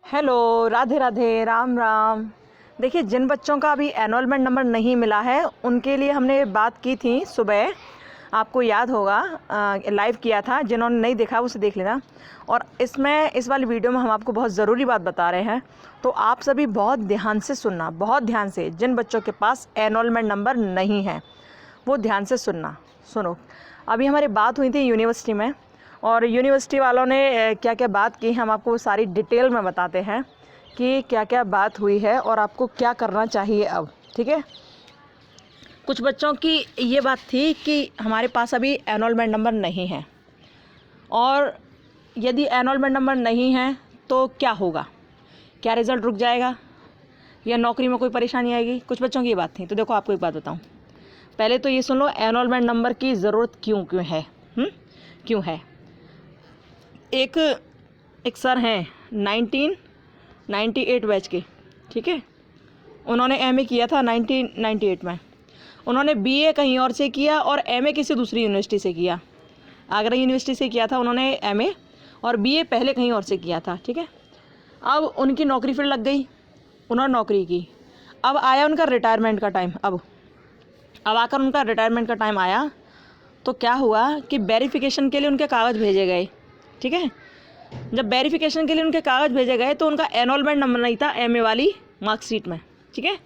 Hello, Radhe Radhe, Ram Ram. देखिए, जिन बच्चों का अभी एनरोलमेंट नंबर नहीं मिला है उनके लिए हमने बात की थी सुबह, आपको याद होगा, लाइव किया था। जिन्होंने नहीं देखा उसे देख लेना। और इस वाली वीडियो में हम आपको बहुत ज़रूरी बात बता रहे हैं, तो आप सभी बहुत ध्यान से सुनना, बहुत ध्यान से। जिन बच्चों के पास एनरोलमेंट नंबर नहीं है वो ध्यान से सुनो। अभी हमारी बात हुई थी यूनिवर्सिटी में, और यूनिवर्सिटी वालों ने क्या क्या बात की हम आपको सारी डिटेल में बताते हैं कि क्या क्या बात हुई है और आपको क्या करना चाहिए अब। ठीक है, कुछ बच्चों की ये बात थी कि हमारे पास अभी एनरोलमेंट नंबर नहीं है, और यदि एनरोलमेंट नंबर नहीं है तो क्या होगा, क्या रिज़ल्ट रुक जाएगा या नौकरी में कोई परेशानी आएगी। कुछ बच्चों की ये बात थी। तो देखो, आपको एक बात बताऊं, पहले तो ये सुन लो, एनरोलमेंट नंबर की ज़रूरत क्यों है। क्यों है। एक सर हैं 1998 बैच के, ठीक है। उन्होंने एमए किया था 1998 में। उन्होंने बीए कहीं और से किया और एमए किसी दूसरी यूनिवर्सिटी से किया। आगरा यूनिवर्सिटी से किया था उन्होंने एमए, और बीए पहले कहीं और से किया था, ठीक है। अब उनकी नौकरी फिर लग गई, उन्होंने नौकरी की। अब आया उनका रिटायरमेंट का टाइम। अब आकर उनका रिटायरमेंट का टाइम आया तो क्या हुआ कि वेरिफिकेशन के लिए उनके कागज़ भेजे गए, ठीक है। जब वेरिफिकेशन के लिए उनके कागज़ भेजे गए तो उनका एनरोलमेंट नंबर नहीं था एमए वाली मार्कशीट में, ठीक है।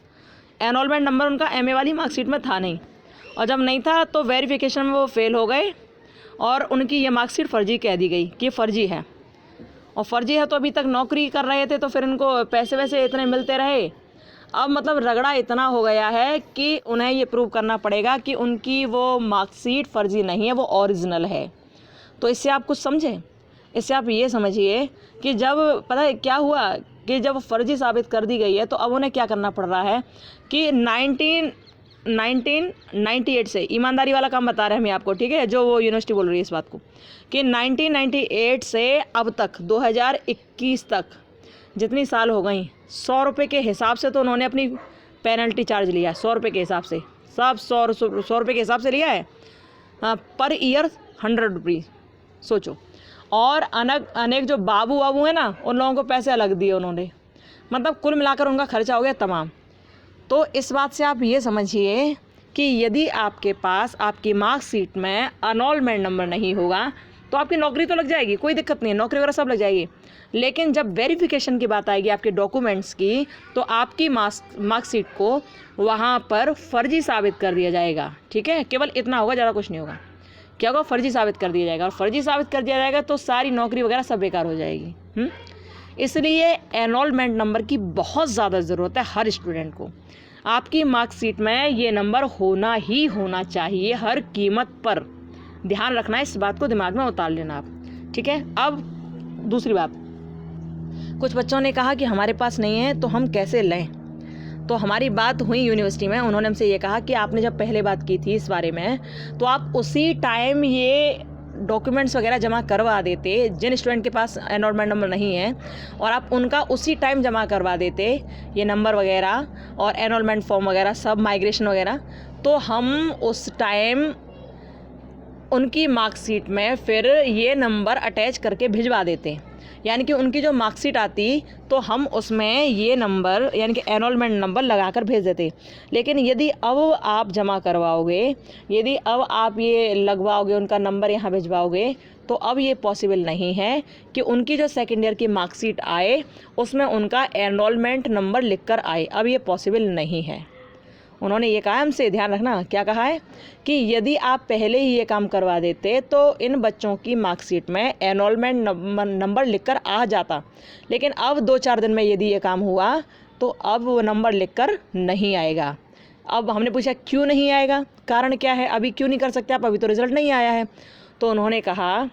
एनरोलमेंट नंबर उनका एमए वाली मार्कशीट में था नहीं, और जब नहीं था तो वेरिफिकेशन में वो फेल हो गए और उनकी ये मार्कशीट फ़र्जी कह दी गई कि फ़र्जी है। और फ़र्जी है तो अभी तक नौकरी कर रहे थे तो फिर इनको पैसे वैसे इतने मिलते रहे। अब मतलब रगड़ा इतना हो गया है कि उन्हें ये प्रूव करना पड़ेगा कि उनकी वो मार्कशीट फ़र्जी नहीं है, वो ओरिजिनल है। तो इससे आप कुछ समझें, इससे आप ये समझिए कि जब पता है क्या हुआ कि जब फ़र्जी साबित कर दी गई है तो अब उन्हें क्या करना पड़ रहा है कि 1998 से, ईमानदारी वाला काम बता रहे हैं हम आपको, ठीक है, जो वो यूनिवर्सिटी बोल रही है इस बात को, कि 1998 से अब तक 2021 तक जितनी साल हो गई, 100 रुपये के हिसाब से तो उन्होंने अपनी पेनल्टी चार्ज लिया है। 100 रुपये के हिसाब से, सब 100 रुपये के हिसाब से लिया है। पर ईयर 100 रुपीज़, सोचो। और अनेक जो बाबू वाबू हैं ना, उन लोगों को पैसे अलग दिए उन्होंने। मतलब कुल मिलाकर उनका खर्चा हो गया तमाम। तो इस बात से आप ये समझिए कि यदि आपके पास आपकी मार्कशीट में एनरोलमेंट नंबर नहीं होगा तो आपकी नौकरी तो लग जाएगी, कोई दिक्कत नहीं है, नौकरी वगैरह सब लग जाएगी। लेकिन जब वेरिफिकेशन की बात आएगी आपके डॉक्यूमेंट्स की, तो आपकी मार्कशीट को वहाँ पर फर्जी साबित कर दिया जाएगा, ठीक है। केवल इतना होगा, ज़्यादा कुछ नहीं होगा। क्या होगा, फर्जी साबित कर दिया जाएगा, और फर्जी साबित कर दिया जाएगा तो सारी नौकरी वगैरह सब बेकार हो जाएगी। इसलिए एनरोलमेंट नंबर की बहुत ज़्यादा ज़रूरत है हर स्टूडेंट को। आपकी मार्कशीट में ये नंबर होना ही होना चाहिए हर कीमत पर। ध्यान रखना है, इस बात को दिमाग में उतार लेना आप, ठीक है। अब दूसरी बात, कुछ बच्चों ने कहा कि हमारे पास नहीं है तो हम कैसे लें। तो हमारी बात हुई यूनिवर्सिटी में, उन्होंने हमसे ये कहा कि आपने जब पहले बात की थी इस बारे में तो आप उसी टाइम ये डॉक्यूमेंट्स वगैरह जमा करवा देते, जिन स्टूडेंट के पास एनरोलमेंट नंबर नहीं है, और आप उनका उसी टाइम जमा करवा देते ये नंबर वगैरह और एनरोलमेंट फॉर्म वगैरह सब, माइग्रेशन वगैरह, तो हम उस टाइम उनकी मार्कशीट में फिर ये नंबर अटैच करके भिजवा देते। यानी कि उनकी जो मार्कशीट आती तो हम उसमें ये नंबर यानी कि एनरोलमेंट नंबर लगाकर भेज देते। लेकिन यदि अब आप जमा करवाओगे, यदि अब आप ये लगवाओगे, उनका नंबर यहाँ भिजवाओगे, तो अब ये पॉसिबल नहीं है कि उनकी जो सेकेंड ईयर की मार्कशीट आए उसमें उनका एनरोलमेंट नंबर लिख कर आए। अब ये पॉसिबल नहीं है। उन्होंने ये कहा हमसे, ध्यान रखना क्या कहा है, कि यदि आप पहले ही ये काम करवा देते तो इन बच्चों की मार्कशीट में एनरोलमेंट नंबर लिखकर आ जाता। लेकिन अब 2-4 दिन में यदि ये काम हुआ तो अब वो नंबर लिखकर नहीं आएगा। अब हमने पूछा क्यों नहीं आएगा, कारण क्या है, अभी क्यों नहीं कर सकते आप, अभी तो रिज़ल्ट नहीं आया है। तो उन्होंने कहा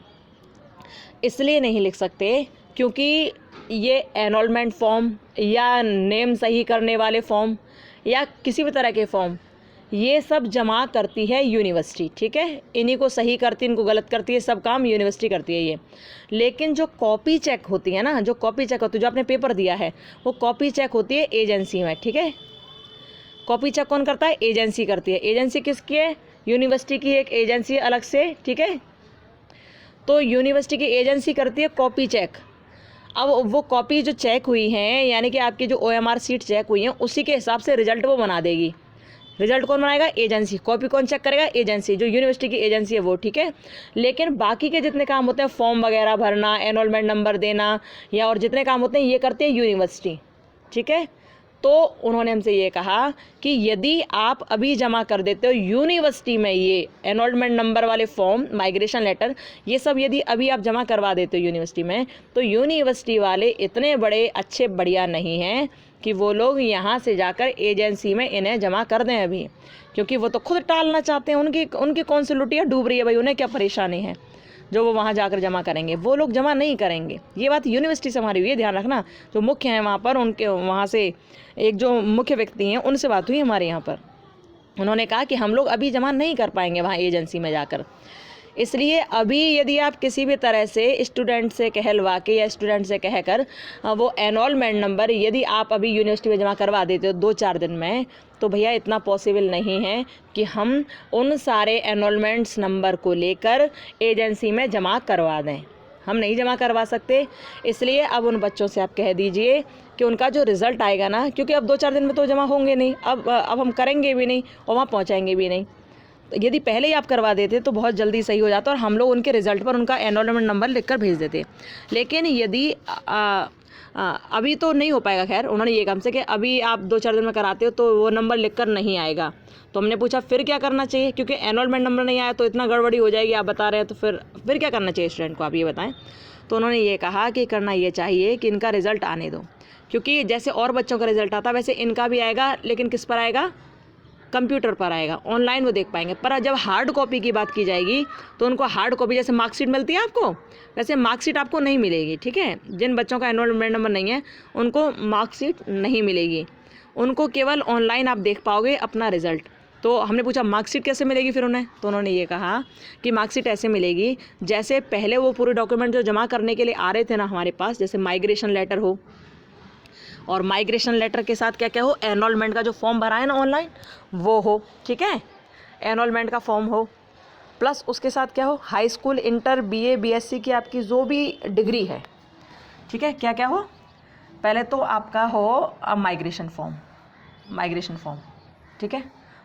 इसलिए नहीं लिख सकते क्योंकि ये एनरोलमेंट फॉर्म या नेम सही करने वाले फॉर्म या किसी भी तरह के फॉर्म, ये सब जमा करती है यूनिवर्सिटी, ठीक है। इन्हीं को सही करती, इनको गलत करती है, सब काम यूनिवर्सिटी करती है ये। लेकिन जो कॉपी चेक होती है ना, जो कॉपी चेक होती है, जो आपने पेपर दिया है वो कॉपी चेक होती है एजेंसी में, ठीक है। कॉपी चेक कौन करता है, एजेंसी करती है। एजेंसी किसकी है, यूनिवर्सिटी की एक एजेंसी अलग से, ठीक है। तो यूनिवर्सिटी की एजेंसी करती है कॉपी चेक। अब वो कॉपी जो चेक हुई हैं, यानी कि आपकी जो OMR सीट चेक हुई हैं, उसी के हिसाब से रिजल्ट वो बना देगी। रिजल्ट कौन बनाएगा? एजेंसी। कॉपी कौन चेक करेगा? एजेंसी, जो यूनिवर्सिटी की एजेंसी है वो, ठीक है। लेकिन बाकी के जितने काम होते हैं, फॉर्म वगैरह भरना, एनरोलमेंट नंबर देना, या और जितने काम होते हैं, ये करते हैं यूनिवर्सिटी, ठीक है। तो उन्होंने हमसे ये कहा कि यदि आप अभी जमा कर देते हो यूनिवर्सिटी में ये एनरोलमेंट नंबर वाले फॉर्म, माइग्रेशन लेटर, ये सब यदि अभी आप जमा करवा देते हो यूनिवर्सिटी में, तो यूनिवर्सिटी वाले इतने बड़े अच्छे बढ़िया नहीं हैं कि वो लोग यहाँ से जाकर एजेंसी में इन्हें जमा कर दें अभी, क्योंकि वो तो खुद टालना चाहते हैं। उनकी कॉन्सुलेटियाँ डूब रही है भाई, उन्हें क्या परेशानी है जो वो वहाँ जाकर जमा करेंगे? वो लोग जमा नहीं करेंगे। ये बात यूनिवर्सिटी से हमारी हुई है, ध्यान रखना। जो मुख्य हैं वहाँ पर, उनके वहाँ से एक जो मुख्य व्यक्ति हैं उनसे बात हुई हमारे यहाँ पर। उन्होंने कहा कि हम लोग अभी जमा नहीं कर पाएंगे वहाँ एजेंसी में जाकर। इसलिए अभी यदि आप किसी भी तरह से स्टूडेंट से कहलवा के या स्टूडेंट से कहकर वो एनरोलमेंट नंबर यदि आप अभी यूनिवर्सिटी में जमा करवा देते हो 2-4 दिन में, तो भैया इतना पॉसिबल नहीं है कि हम उन सारे एनरोलमेंट्स नंबर को लेकर एजेंसी में जमा करवा दें। हम नहीं जमा करवा सकते। इसलिए अब उन बच्चों से आप कह दीजिए कि उनका जो रिज़ल्ट आएगा ना, क्योंकि अब 2-4 दिन में तो जमा होंगे नहीं, अब हम करेंगे भी नहीं और वहाँ पहुँचाएंगे भी नहीं। तो यदि पहले ही आप करवा देते तो बहुत जल्दी सही हो जाता और हम लोग उनके रिज़ल्ट पर उनका एनरोलमेंट नंबर लिखकर भेज देते। लेकिन यदि अभी तो नहीं हो पाएगा। खैर, उन्होंने ये कहा हमसे कि अभी आप 2-4 दिन में कराते हो तो वो नंबर लिखकर नहीं आएगा। तो हमने पूछा फिर क्या करना चाहिए, क्योंकि एनरोलमेंट नंबर नहीं आया तो इतना गड़बड़ी हो जाएगी, आप बता रहे हैं, तो फिर क्या करना चाहिए स्टूडेंट को, आप ये बताएं। तो उन्होंने ये कहा कि करना ये चाहिए कि इनका रिज़ल्ट आने दो, क्योंकि जैसे और बच्चों का रिज़ल्ट आता वैसे इनका भी आएगा, लेकिन किस पर आएगा? कंप्यूटर पर आएगा, ऑनलाइन वो देख पाएंगे। पर जब हार्ड कॉपी की बात की जाएगी तो उनको हार्ड कॉपी, जैसे मार्कशीट मिलती है आपको, वैसे मार्कशीट आपको नहीं मिलेगी, ठीक है। जिन बच्चों का एनरोलमेंट नंबर नहीं है उनको मार्कशीट नहीं मिलेगी, उनको केवल ऑनलाइन आप देख पाओगे अपना रिज़ल्ट। तो हमने पूछा मार्कशीट कैसे मिलेगी फिर उन्हें, तो उन्होंने ये कहा कि मार्कशीट ऐसे मिलेगी जैसे पहले वो पूरे डॉक्यूमेंट जो जमा करने के लिए आ रहे थे ना हमारे पास, जैसे माइग्रेशन लेटर हो, और माइग्रेशन लेटर के साथ क्या क्या हो, एनरोलमेंट का जो फॉर्म भरा है ना ऑनलाइन वो हो, ठीक है, एनरोलमेंट का फॉर्म हो, प्लस उसके साथ क्या हो, high school, inter, BA, BSc की आपकी जो भी डिग्री है, ठीक है, क्या क्या हो। पहले तो आपका हो माइग्रेशन फॉर्म, ठीक है,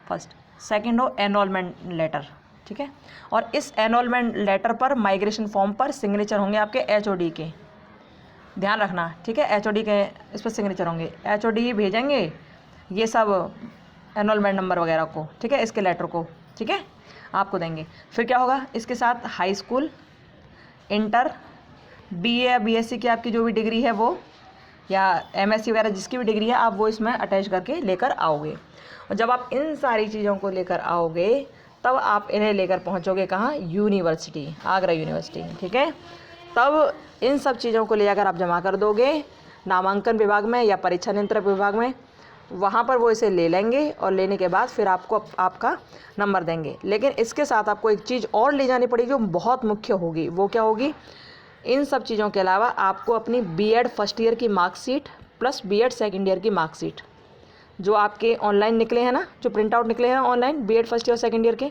फर्स्ट। सेकंड हो एनरोलमेंट लेटर, ठीक है। और इस एनरोलमेंट लेटर पर, माइग्रेशन फॉर्म पर सिग्नेचर होंगे आपके HOD के, ध्यान रखना, ठीक है। HOD के इस पर सिग्नेचर होंगे, HOD भेजेंगे ये सब एनरोलमेंट नंबर वगैरह को, ठीक है, इसके लेटर को, ठीक है, आपको देंगे। फिर क्या होगा, इसके साथ हाई स्कूल, इंटर, BA या BSc की आपकी जो भी डिग्री है वो, या MSc वगैरह जिसकी भी डिग्री है, आप वो इसमें अटैच करके लेकर आओगे। और जब आप इन सारी चीज़ों को लेकर आओगे तब आप इन्हें लेकर पहुँचोगे कहाँ? यूनिवर्सिटी, आगरा यूनिवर्सिटी, ठीक है। तब इन सब चीज़ों को ले जाकर आप जमा कर दोगे नामांकन विभाग में या परीक्षा नियंत्रक विभाग में, वहाँ पर वो इसे ले लेंगे और लेने के बाद फिर आपको आपका नंबर देंगे। लेकिन इसके साथ आपको एक चीज़ और ले जानी पड़ेगी जो बहुत मुख्य होगी, वो क्या होगी? इन सब चीज़ों के अलावा आपको अपनी B.Ed फर्स्ट ईयर की marksheet plus B.Ed second year की मार्कशीट, जो आपके ऑनलाइन निकले हैं ना, जो प्रिंट आउट निकले हैं online B.Ed first year second year के,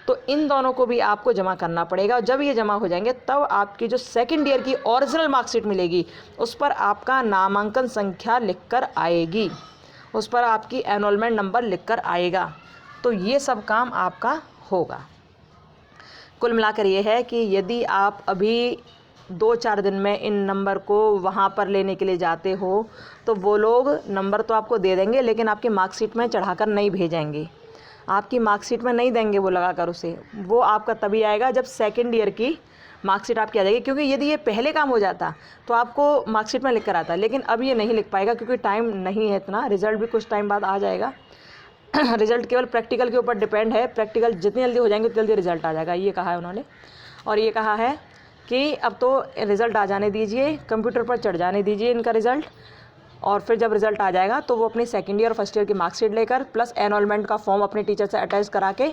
तो इन दोनों को भी आपको जमा करना पड़ेगा। और जब ये जमा हो जाएंगे तब आपकी जो सेकंड ईयर की ओरिजिनल मार्कशीट मिलेगी उस पर आपका नामांकन संख्या लिखकर आएगी, उस पर आपकी एनरोलमेंट नंबर लिखकर आएगा। तो ये सब काम आपका होगा। कुल मिलाकर ये है कि यदि आप अभी 2-4 दिन में इन नंबर को वहाँ पर लेने के लिए जाते हो तो वो लोग नंबर तो आपको दे देंगे, लेकिन आपकी मार्कशीट में चढ़ाकर नहीं भेजेंगे, आपकी मार्कशीट में नहीं देंगे वो लगाकर उसे। वो आपका तभी आएगा जब सेकंड ईयर की मार्कशीट आपकी आ जाएगी, क्योंकि यदि ये पहले काम हो जाता तो आपको मार्कशीट में लिख कर आता, लेकिन अब ये नहीं लिख पाएगा क्योंकि टाइम नहीं है इतना। रिज़ल्ट भी कुछ टाइम बाद आ जाएगा। रिज़ल्ट केवल प्रैक्टिकल के ऊपर डिपेंड है, प्रैक्टिकल जितनी जल्दी हो जाएंगे उतनी जल्दी रिज़ल्ट आ जाएगा, ये कहा है उन्होंने। और ये कहा है कि अब तो रिज़ल्ट आ जाने दीजिए, कंप्यूटर पर चढ़ जाने दीजिए इनका रिज़ल्ट, और फिर जब रिज़ल्ट आ जाएगा तो वो अपनी सेकंड ईयर और फर्स्ट ईयर की मार्कशीट लेकर प्लस एनरोलमेंट का फॉर्म अपने टीचर से अटैच करा के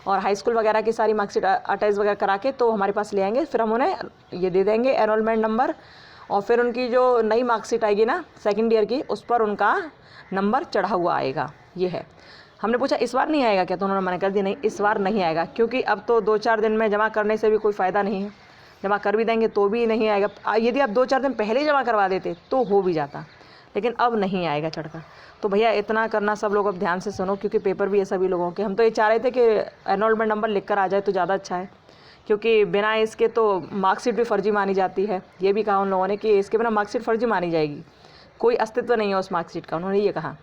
और हाई स्कूल वगैरह की सारी मार्कशीट अटैच वगैरह करा के तो हमारे पास ले आएंगे। फिर हम उन्हें ये दे देंगे एनरोलमेंट नंबर, और फिर उनकी जो नई मार्कशीट आएगी ना सेकंड ईयर की, उस पर उनका नंबर चढ़ा हुआ आएगा। ये है। हमने पूछा इस बार नहीं आएगा क्या, तो उन्होंने मना कर दिया, नहीं इस बार नहीं आएगा, क्योंकि अब तो 2-4 दिन में जमा करने से भी कोई फ़ायदा नहीं है। जमा कर भी देंगे तो भी नहीं आएगा। यदि आप 2-4 दिन पहले ही जमा करवा देते तो हो भी जाता, लेकिन अब नहीं आएगा चढ़कर। तो भैया इतना करना सब लोग अब ध्यान से सुनो, क्योंकि पेपर भी है सभी लोगों के। हम तो ये चाह रहे थे कि एनरोलमेंट नंबर लिख कर आ जाए तो ज़्यादा अच्छा है, क्योंकि बिना इसके तो मार्कशीट भी फर्जी मानी जाती है। ये भी कहा उन लोगों ने कि इसके बिना मार्कशीट फर्जी मानी जाएगी, कोई अस्तित्व नहीं है उस मार्कशीट का, उन्होंने ये कहा।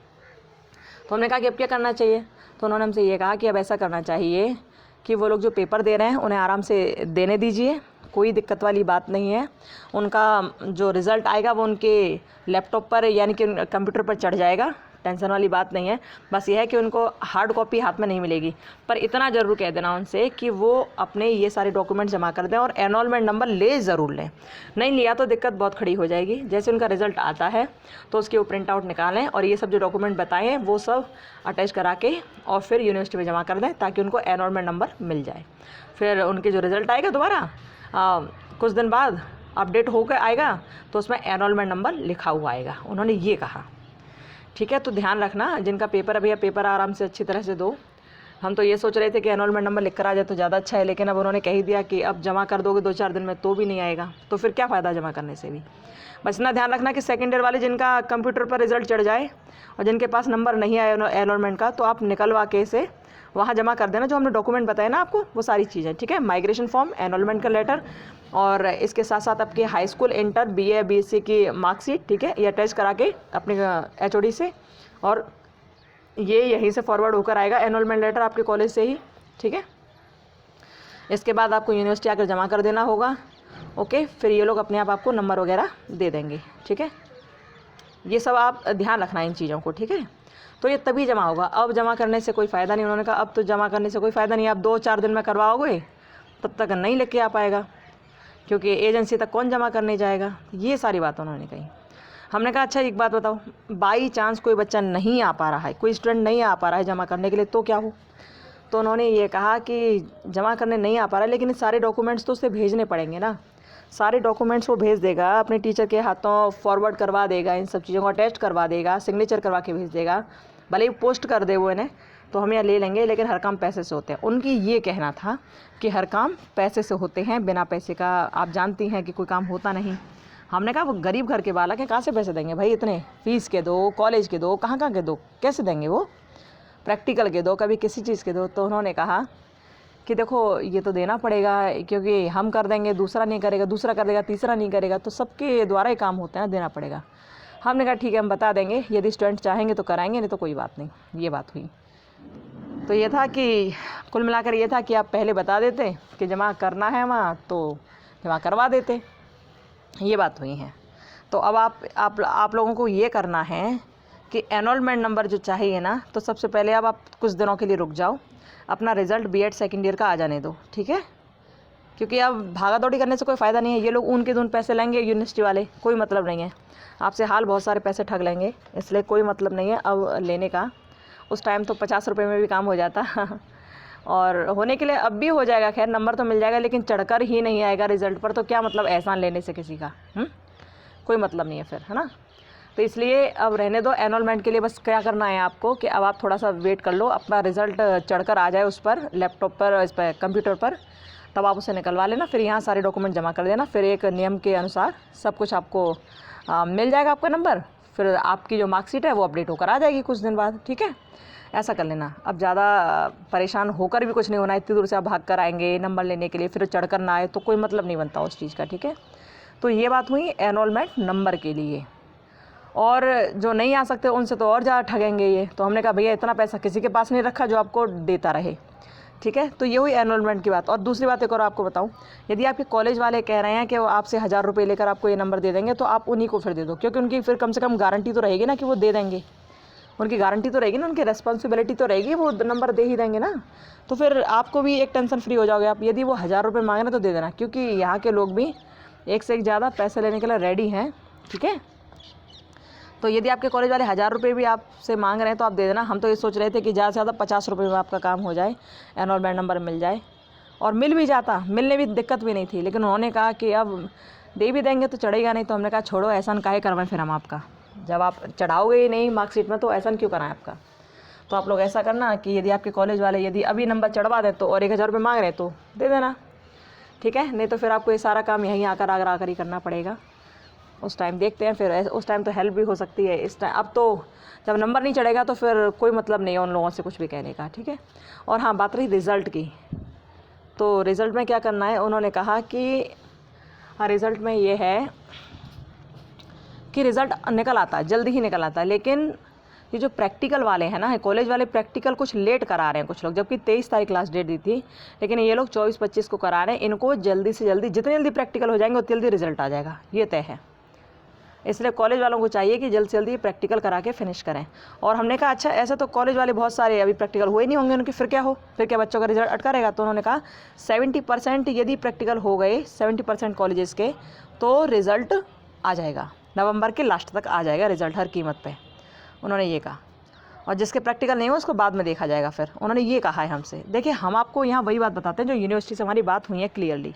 तो हमने कहा कि अब क्या करना चाहिए, तो उन्होंने हमसे ये कहा कि अब ऐसा करना चाहिए कि वो लोग जो पेपर दे रहे हैं उन्हें आराम से देने दीजिए, कोई दिक्कत वाली बात नहीं है। उनका जो रिज़ल्ट आएगा वो उनके लैपटॉप पर यानी कि कंप्यूटर पर चढ़ जाएगा, टेंशन वाली बात नहीं है। बस यह है कि उनको हार्ड कॉपी हाथ में नहीं मिलेगी। पर इतना ज़रूर कह देना उनसे कि वो अपने ये सारे डॉक्यूमेंट जमा कर दें और एनरोलमेंट नंबर ले ज़रूर लें। नहीं लिया तो दिक्कत बहुत खड़ी हो जाएगी। जैसे उनका रिज़ल्ट आता है तो उसके वो प्रिंट आउट निकालें और ये सब जो डॉक्यूमेंट बताएं वो सब अटैच करा के और फिर यूनिवर्सिटी में जमा कर दें, ताकि उनको एनरोलमेंट नंबर मिल जाए। फिर उनके जो रिज़ल्ट आएगा दोबारा कुछ दिन बाद अपडेट होकर आएगा तो उसमें एनरोलमेंट नंबर लिखा हुआ आएगा, उन्होंने ये कहा। ठीक है, तो ध्यान रखना जिनका पेपर है भैया, पेपर आराम से अच्छी तरह से दो। हम तो ये सोच रहे थे कि एनरोलमेंट नंबर लिख कर आ जाए तो ज़्यादा अच्छा है, लेकिन अब उन्होंने कह ही दिया कि अब जमा कर दोगे 2-4 दिन में तो भी नहीं आएगा, तो फिर क्या फ़ायदा जमा करने से भी। बस इतना ध्यान रखना कि सेकेंड ईयर वाले जिनका कंप्यूटर पर रिजल्ट चढ़ जाए और जिनके पास नंबर नहीं आया एनरोलमेंट का, तो आप निकलवा के इसे वहाँ जमा कर देना, जो हमने डॉक्यूमेंट बताया ना आपको वो सारी चीज़ें। ठीक है, माइग्रेशन फॉर्म, एनरोलमेंट का लेटर और इसके साथ साथ आपके high school, inter, BA BSc की मार्कशीट, ठीक है, ये अटैच करा के अपने HOD से, और ये यहीं से फॉरवर्ड होकर आएगा एनरोलमेंट लेटर आपके कॉलेज से ही। ठीक है, इसके बाद आपको यूनिवर्सिटी आकर जमा कर देना होगा। ओके, फिर ये लोग अपने आप आपको नंबर वगैरह दे देंगे। ठीक है, ये सब आप ध्यान रखना इन चीज़ों को। ठीक है, तो ये तभी जमा होगा, अब जमा करने से कोई फ़ायदा नहीं। उन्होंने कहा अब तो जमा करने से कोई फ़ायदा नहीं, आप 2-4 दिन में करवाओगे तब तक नहीं लेके आ पाएगा, क्योंकि एजेंसी तक कौन जमा करने जाएगा। ये सारी बात उन्होंने कही। हमने कहा अच्छा एक बात बताओ, बाई चांस कोई बच्चा नहीं आ पा रहा है, कोई स्टूडेंट नहीं आ पा रहा है जमा करने के लिए, तो क्या हो। तो उन्होंने ये कहा कि जमा करने नहीं आ पा रहा है, लेकिन सारे डॉक्यूमेंट्स तो उसे भेजने पड़ेंगे ना। सारे डॉक्यूमेंट्स वो भेज देगा, अपने टीचर के हाथों फॉरवर्ड करवा देगा, इन सब चीज़ों को अटैच करवा देगा, सिग्नेचर करवा के भेज देगा, भले ही पोस्ट कर दे वो इन्हें, तो हम यहाँ ले लेंगे, लेकिन हर काम पैसे से होते हैं। उनकी ये कहना था कि हर काम पैसे से होते हैं, बिना पैसे का आप जानती हैं कि कोई काम होता नहीं। हमने कहा वो गरीब घर के बालक हैं, कहाँ से पैसे देंगे भाई, इतने फीस के दो, कॉलेज के दो, कहाँ के दो, कैसे देंगे वो, प्रैक्टिकल के दो, कभी किसी चीज़ के दो। तो उन्होंने कहा कि देखो ये तो देना पड़ेगा, क्योंकि हम कर देंगे, दूसरा नहीं करेगा, दूसरा कर देगा, तीसरा नहीं करेगा, तो सबके द्वारा ही काम होता है ना, देना पड़ेगा। हमने कहा ठीक है, हम बता देंगे, यदि स्टूडेंट चाहेंगे तो कराएंगे, नहीं तो कोई बात नहीं। ये बात हुई। तो ये था कि कुल मिलाकर ये था कि आप पहले बता देते कि जमा करना है वहाँ, तो जमा करवा देते। ये बात हुई है। तो अब आप लोगों को ये करना है कि एनरोलमेंट नंबर जो चाहिए ना, तो सबसे पहले अब आप कुछ दिनों के लिए रुक जाओ, अपना रिज़ल्ट B.Ed सेकेंड ईयर का आ जाने दो। ठीक है, क्योंकि अब भागा दौड़ी करने से कोई फ़ायदा नहीं है। ये लोग उनके दून पैसे लेंगे यूनिवर्सिटी वाले, कोई मतलब नहीं है। आपसे हाल बहुत सारे पैसे ठग लेंगे, इसलिए कोई मतलब नहीं है अब लेने का। उस टाइम तो 50 रुपये में भी काम हो जाता और होने के लिए अब भी हो जाएगा। खैर नंबर तो मिल जाएगा, लेकिन चढ़कर ही नहीं आएगा रिज़ल्ट पर, तो क्या मतलब एहसान लेने से किसी का, कोई मतलब नहीं है फिर, है ना। तो इसलिए अब रहने दो। एनरोलमेंट के लिए बस क्या करना है आपको कि अब आप थोड़ा सा वेट कर लो, अपना रिज़ल्ट चढ़कर आ जाए उस पर, लैपटॉप पर, इस पर कंप्यूटर पर, तब आप उसे निकलवा लेना। फिर यहाँ सारे डॉक्यूमेंट जमा कर देना, फिर एक नियम के अनुसार सब कुछ आपको मिल जाएगा, आपका नंबर। फिर आपकी जो मार्कशीट है वो अपडेट होकर आ जाएगी कुछ दिन बाद। ठीक है, ऐसा कर लेना। अब ज़्यादा परेशान होकर भी कुछ नहीं होना, इतनी दूर से आप भाग कर आएंगे नंबर लेने के लिए, फिर चढ़कर ना आए तो कोई मतलब नहीं बनता उस चीज़ का। ठीक है, तो ये बात हुई एनरोलमेंट नंबर के लिए। और जो नहीं आ सकते उनसे तो और ज़्यादा ठगेंगे ये। तो हमने कहा भैया इतना पैसा किसी के पास नहीं रखा जो आपको देता रहे। ठीक है, तो ये हुई एनरोलमेंट की बात। और दूसरी बात एक और आपको बताऊं, यदि आपके कॉलेज वाले कह रहे हैं कि वो आपसे 1000 रुपये लेकर आपको ये नंबर दे देंगे, तो आप उन्हीं को फिर दे दो, क्योंकि उनकी फिर कम से कम गारंटी तो रहेगी ना कि वो दे देंगे। उनकी गारंटी तो रहेगी ना, उनकी रेस्पॉन्सिबिलिटी तो रहेगी, वो नंबर दे ही देंगे ना। तो फिर आपको भी एक टेंशन फ्री हो जाओगे आप। यदि वो 1000 रुपये मांगे ना तो दे देना, क्योंकि यहाँ के लोग भी एक से एक ज़्यादा पैसे लेने के लिए रेडी हैं। ठीक है, तो यदि आपके कॉलेज वाले 1000 रुपये भी आपसे मांग रहे हैं तो आप दे देना। हम तो ये सोच रहे थे कि ज़्यादा से ज़्यादा 50 रुपये में आपका काम हो जाए, एनरोलमेंट नंबर मिल जाए, और मिल भी जाता, मिलने भी दिक्कत भी नहीं थी। लेकिन उन्होंने कहा कि अब दे भी देंगे तो चढ़ेगा नहीं। तो हमने कहा छोड़ो, एहसान काहे करवाएं फिर हम आपका, जब आप चढ़ाओगे ही नहीं मार्कशीट में तो एहसान क्यों कराएं आपका। तो आप लोग ऐसा करना कि यदि आपके कॉलेज वाले यदि अभी नंबर चढ़वा दें तो और 1000 रुपये मांग रहे हैं तो दे देना। ठीक है, नहीं तो फिर आपको ये सारा काम यहीं आकर ही करना पड़ेगा। उस टाइम देखते हैं, फिर उस टाइम तो हेल्प भी हो सकती है। इस टाइम अब तो जब नंबर नहीं चढ़ेगा तो फिर कोई मतलब नहीं है उन लोगों से कुछ भी कहने का, ठीक है। और हाँ, बात रही रिज़ल्ट की, तो रिज़ल्ट में क्या करना है, उन्होंने कहा कि हाँ, रिज़ल्ट में ये है कि रिज़ल्ट निकल आता है, जल्दी ही निकल आता है, लेकिन ये जो प्रैक्टिकल वाले हैं ना, कॉलेज वाले प्रैक्टिकल कुछ लेट करा रहे हैं कुछ लोग, जबकि 23 तारीख लास्ट डेट दी थी, लेकिन ये लोग 24-25 को करा रहे हैं। इनको जल्दी से जल्दी, जितनी जल्दी प्रैक्टिकल हो जाएंगे उतनी जल्दी रिजल्ट आ जाएगा, ये तय है। इसलिए कॉलेज वालों को चाहिए कि जल्द से जल्दी प्रैक्टिकल करा के फिनिश करें। और हमने कहा अच्छा, ऐसा तो कॉलेज वाले बहुत सारे अभी प्रैक्टिकल हुए नहीं होंगे उनके, फिर क्या हो, फिर क्या बच्चों का रिजल्ट अटका रहेगा। तो उन्होंने कहा 70% यदि प्रैक्टिकल हो गए 70% कॉलेजेस के, तो रिज़ल्ट आ जाएगा, नवंबर के लास्ट तक आ जाएगा रिज़ल्ट हर कीमत पे, उन्होंने ये कहा। और जिसके प्रैक्टिकल नहीं हो उसको बाद में देखा जाएगा, फिर उन्होंने ये कहा है हमसे। देखिए, हम आपको यहाँ वही बात बताते हैं जो यूनिवर्सिटी से हमारी बात हुई है, क्लियरली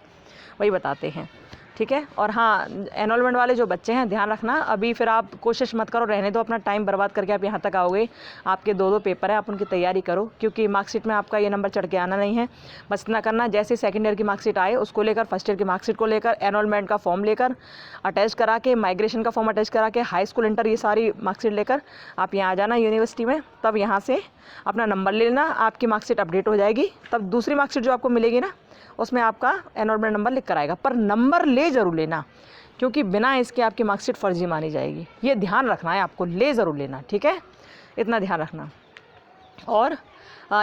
वही बताते हैं, ठीक है। और हाँ, एनरोलमेंट वाले जो बच्चे हैं, ध्यान रखना, अभी फिर आप कोशिश मत करो, रहने दो, अपना टाइम बर्बाद करके आप यहाँ तक आओगे। आपके 2 पेपर हैं, आप उनकी तैयारी करो, क्योंकि मार्कशीट में आपका ये नंबर चढ़ के आना नहीं है। बस इतना करना, जैसे सेकेंड ईयर की मार्कशीट आए उसको लेकर, फर्स्ट ईयर की मार्कशीट को लेकर, एनरोलमेंट का फॉर्म लेकर अटैच करा के, माइग्रेशन का फॉर्म अटैच करा के, हाई स्कूल इंटर ये सारी मार्कशीट लेकर आप यहाँ आ जाना यूनिवर्सिटी में। तब यहाँ से अपना नंबर ले लेना, आपकी मार्कशीट अपडेट हो जाएगी। तब दूसरी मार्कशीट जो आपको मिलेगी ना, उसमें आपका एनरोलमेंट नंबर लिख कर आएगा, पर नंबर ले ज़रूर लेना, क्योंकि बिना इसके आपकी मार्कशीट फर्जी मानी जाएगी। ये ध्यान रखना है आपको, ले ज़रूर लेना, ठीक है, इतना ध्यान रखना। और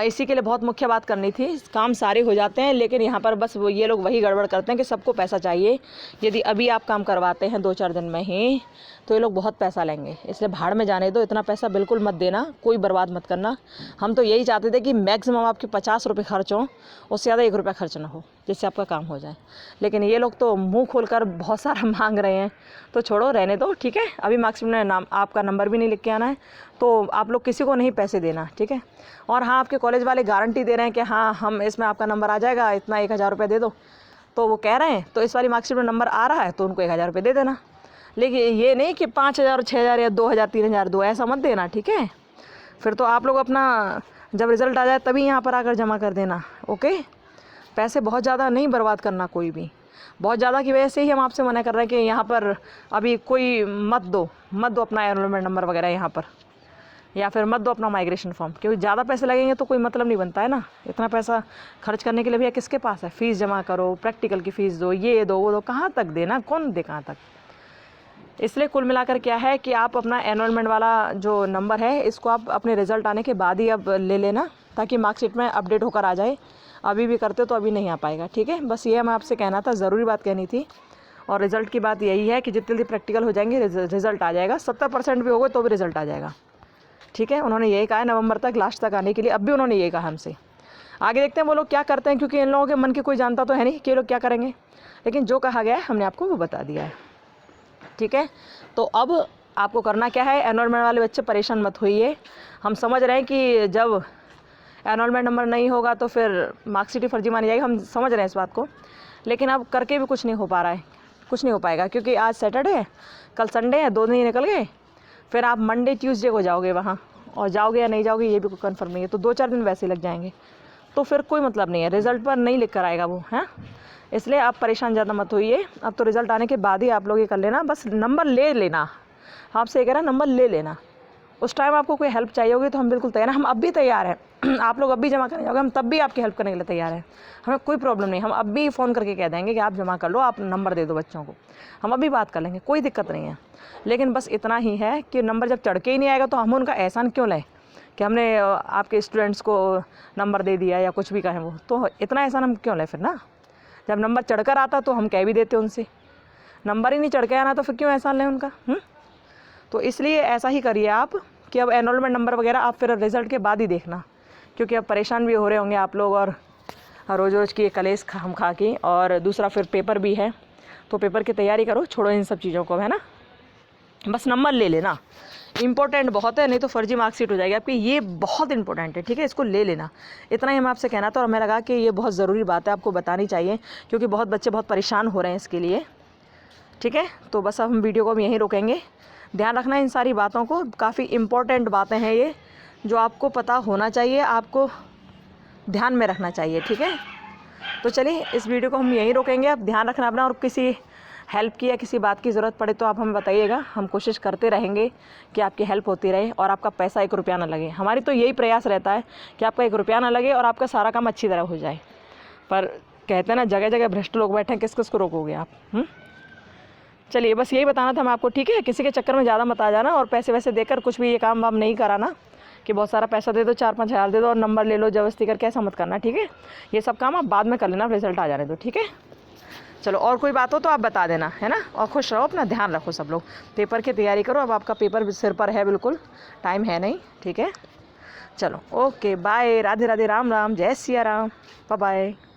इसी के लिए बहुत मुख्य बात करनी थी, काम सारे हो जाते हैं, लेकिन यहाँ पर बस ये लोग वही गड़बड़ करते हैं कि सबको पैसा चाहिए। यदि अभी आप काम करवाते हैं 2-4 दिन में ही, तो ये लोग बहुत पैसा लेंगे, इसलिए भाड़ में जाने दो। इतना पैसा बिल्कुल मत देना, कोई बर्बाद मत करना। हम तो यही चाहते थे कि मैक्सिमम आपके 50 रुपये खर्च हों, उससे ज़्यादा 1 रुपया खर्च ना हो, जिससे आपका काम हो जाए। लेकिन ये लोग तो मुँह खोलकर बहुत सारा मांग रहे हैं, तो छोड़ो, रहने दो, ठीक है। अभी मार्कशीट में नाम, आपका नंबर भी नहीं लिख के आना है, तो आप लोग किसी को नहीं पैसे देना, ठीक है। और हाँ, आपके कॉलेज वाले गारंटी दे रहे हैं कि हाँ, हम इसमें आपका नंबर आ जाएगा, इतना 1000 रुपये दे दो, तो वो कह रहे हैं, तो इस वाली मार्कशीट में नंबर आ रहा है तो उनको 1000 रुपये दे देना। लेकिन ये नहीं कि 5000, 6000 या 2000, 3000 दो, ऐसा मत देना, ठीक है। फिर तो आप लोग अपना जब रिज़ल्ट आ जाए तभी यहाँ पर आकर जमा कर देना, ओके। पैसे बहुत ज़्यादा नहीं बर्बाद करना, कोई भी बहुत ज़्यादा की वजह से ही हम आपसे मना कर रहे हैं कि यहाँ पर अभी कोई मत दो अपना एनरोलमेंट नंबर वगैरह यहाँ पर, या फिर मत दो अपना माइग्रेशन फॉर्म, क्योंकि ज़्यादा पैसे लगेंगे तो कोई मतलब नहीं बनता है ना। इतना पैसा खर्च करने के लिए भैया किसके पास है, फ़ीस जमा करो, प्रैक्टिकल की फ़ीस दो, ये दो वो दो, कहाँ तक देना, कौन दे कहाँ तक। इसलिए कुल मिलाकर क्या है कि आप अपना एनरोलमेंट वाला जो नंबर है, इसको आप अपने रिज़ल्ट आने के बाद ही अब ले लेना, ताकि मार्कशीट में अपडेट होकर आ जाए। अभी भी करते तो अभी नहीं आ पाएगा, ठीक है। बस ये मैं आपसे कहना था, ज़रूरी बात कहनी थी। और रिज़ल्ट की बात यही है कि जितनी जल्दी प्रैक्टिकल हो जाएंगे रिज़ल्ट आ जाएगा। 70% भी होगा तो भी रिज़ल्ट आ जाएगा, ठीक है। उन्होंने यही कहा है नवंबर तक लास्ट तक आने के लिए, अब भी उन्होंने यही कहा हमसे। आगे देखते हैं वो लोग क्या करते हैं, क्योंकि इन लोगों के मन की कोई जानता तो है नहीं कि ये लोग क्या करेंगे, लेकिन जो कहा गया है हमने आपको वो बता दिया है, ठीक है। तो अब आपको करना क्या है, एनरोलमेंट वाले बच्चे परेशान मत होइए। हम समझ रहे हैं कि जब एनरोलमेंट नंबर नहीं होगा तो फिर मार्कशीट ही फर्जी मानी जाएगी, हम समझ रहे हैं इस बात को, लेकिन अब करके भी कुछ नहीं हो पा रहा है, कुछ नहीं हो पाएगा, क्योंकि आज सैटरडे है, कल संडे है, 2 दिन ही निकल गए। फिर आप मंडे ट्यूसडे को जाओगे वहाँ, और जाओगे या नहीं जाओगे ये भी कोई कंफर्म नहीं है, तो 2-4 दिन वैसे ही लग जाएंगे, तो फिर कोई मतलब नहीं है, रिज़ल्ट पर नहीं लिख कर आएगा वो, है। इसलिए आप परेशान ज़्यादा मत होइए। अब तो रिज़ल्ट आने के बाद ही आप लोग ये कर लेना, बस नंबर ले लेना। आपसे ये कह रहा नंबर ले लेना। उस टाइम आपको कोई हेल्प चाहिए होगी तो हम बिल्कुल तैयार हैं, हम अब भी तैयार हैं। आप लोग अब भी जमा करने जाओगे, हम तब भी आपकी हेल्प करने के लिए तैयार हैं, हमें कोई प्रॉब्लम नहीं। हम अब भी फ़ोन करके कह देंगे कि आप जमा कर लो, आप नंबर दे दो बच्चों को, हम अभी बात कर लेंगे, कोई दिक्कत नहीं है। लेकिन बस इतना ही है कि नंबर जब चढ़ के ही नहीं आएगा तो हम उनका एहसान क्यों लें कि हमने आपके स्टूडेंट्स को नंबर दे दिया या कुछ भी कहें वो, तो इतना एहसान हम क्यों लें फिर ना। जब नंबर चढ़कर आता तो हम कह भी देते उनसे, नंबर ही नहीं चढ़ के आना तो फिर क्यों एहसान लें उनका। तो इसलिए ऐसा ही करिए आप कि अब एनरोलमेंट नंबर वगैरह आप फिर रिज़ल्ट के बाद ही देखना, क्योंकि अब परेशान भी हो रहे होंगे आप लोग, और रोज़ रोज़ की कलेस हम खा के, और दूसरा फिर पेपर भी है, तो पेपर की तैयारी करो, छोड़ो इन सब चीज़ों को, है ना। बस नंबर ले लेना, इंपॉर्टेंट बहुत है, नहीं तो फर्जी मार्कशीट हो जाएगी आपकी, ये बहुत इंपॉर्टेंट है, ठीक है। इसको ले लेना, इतना ही मैं आपसे कहना था। और मैं लगा कि ये बहुत ज़रूरी बात है, आपको बतानी चाहिए, क्योंकि बहुत बच्चे बहुत परेशान हो रहे हैं इसके लिए, ठीक है। तो बस अब हम वीडियो को यहीं रोकेंगे। ध्यान रखना इन सारी बातों को, काफ़ी इम्पोर्टेंट बातें हैं ये, जो आपको पता होना चाहिए, आपको ध्यान में रखना चाहिए, ठीक है। तो चलिए इस वीडियो को हम यहीं रोकेंगे। अब ध्यान रखना अपना, और किसी हेल्प की या किसी बात की ज़रूरत पड़े तो आप हमें बताइएगा। हम कोशिश करते रहेंगे कि आपकी हेल्प होती रहे और आपका पैसा 1 रुपया ना लगे। हमारी तो यही प्रयास रहता है कि आपका 1 रुपया ना लगे और आपका सारा काम अच्छी तरह हो जाए। पर कहते हैं ना, जगह जगह भ्रष्ट लोग बैठे हैं, किस किस को रोकोगे आप? चलिए बस यही बताना था मैं आपको, ठीक है। किसी के चक्कर में ज़्यादा मत आ जाना, और पैसे वैसे देकर कुछ भी ये काम वाम नहीं कराना कि बहुत सारा पैसा दे दो, 4-5 हज़ार दे दो और नंबर ले लो जबरदस्ती करके, ऐसा मत करना, ठीक है। ये सब काम आप बाद में कर लेना, रिजल्ट आ जाने दो, ठीक है। चलो, और कोई बात हो तो आप बता देना, है ना। और खुश रहो, अपना ध्यान रखो सब लोग। पेपर की तैयारी करो, अब आपका पेपर सिर पर है, बिल्कुल टाइम है नहीं, ठीक है। चलो ओके, बाय, राधे राधे, राम राम, जय सिया राम, बाय बाय।